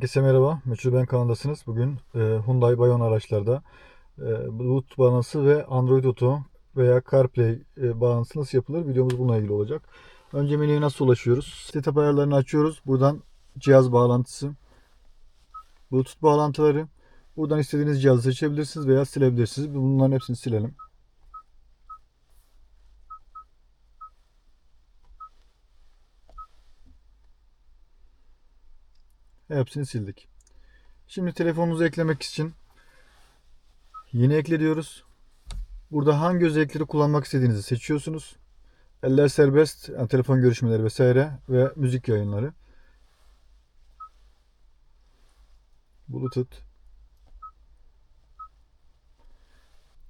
Herkese merhaba. Meçhul Ben kanalındasınız. Bugün Hyundai Bayon araçlarda Bluetooth bağlantısı ve Android Auto veya CarPlay bağlantısı nasıl yapılır? Videomuz bununla ilgili olacak. Önce menüye nasıl ulaşıyoruz? Setup ayarlarını açıyoruz. Buradan cihaz bağlantısı, Bluetooth bağlantıları. Buradan istediğiniz cihazı seçebilirsiniz veya silebilirsiniz. Bunların hepsini silelim. Hepsini sildik. Şimdi telefonunuzu eklemek için yeni ekle diyoruz. Burada hangi özellikleri kullanmak istediğinizi seçiyorsunuz. Eller serbest, yani telefon görüşmeleri vesaire ve müzik yayınları. Bluetooth.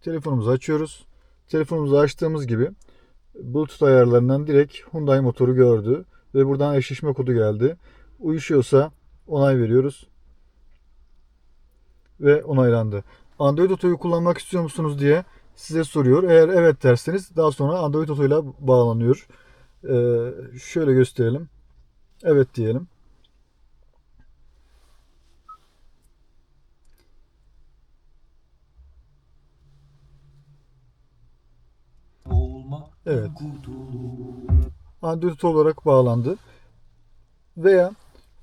Telefonumuzu açıyoruz. Telefonumuzu açtığımız gibi Bluetooth ayarlarından direkt Hyundai motoru gördü ve buradan eşleşme kodu geldi. Uyuşuyorsa onay veriyoruz ve onaylandı. Android Auto'yu kullanmak istiyor musunuz diye size soruyor. Eğer evet derseniz daha sonra Android Auto ile bağlanıyor. Şöyle gösterelim. Evet diyelim. Evet. Android Auto olarak bağlandı. Veya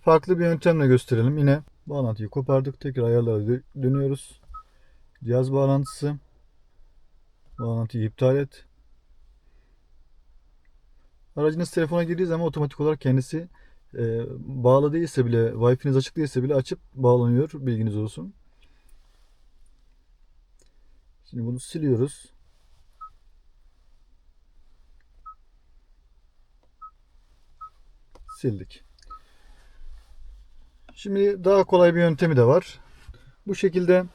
farklı bir yöntemle gösterelim. Yine bağlantıyı kopardık. Tekrar ayarlara dönüyoruz. Cihaz bağlantısı. Bağlantıyı iptal et. Aracınız telefona girdiği zaman otomatik olarak kendisi bağlı değilse bile, Wi-Fi'niz açık değilse bile açıp bağlanıyor. Bilginiz olsun. Şimdi bunu siliyoruz. Sildik. Şimdi daha kolay bir yöntemi de var. Bu şekilde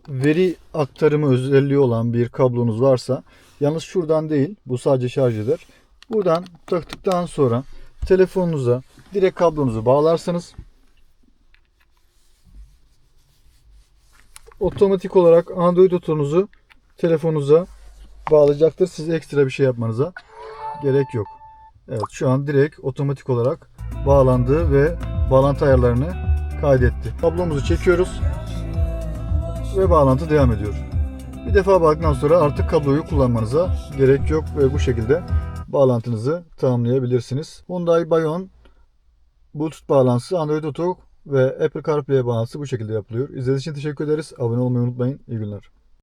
veri aktarımı özelliği olan bir kablonuz varsa, yalnız şuradan değil, bu sadece şarj eder. Buradan taktıktan sonra telefonunuza direkt kablonuzu bağlarsanız otomatik olarak Android Auto'nuzu telefonunuza bağlayacaktır. Siz ekstra bir şey yapmanıza gerek yok. Evet, şu an direkt otomatik olarak bağlandı ve bağlantı ayarlarını kaydetti. Kablomuzu çekiyoruz ve bağlantı devam ediyor. Bir defa bağladıktan sonra artık kabloyu kullanmanıza gerek yok ve bu şekilde bağlantınızı tamamlayabilirsiniz. Hyundai Bayon Bluetooth bağlantısı, Android Auto ve Apple CarPlay bağlantısı bu şekilde yapılıyor. İzlediğiniz için teşekkür ederiz. Abone olmayı unutmayın. İyi günler.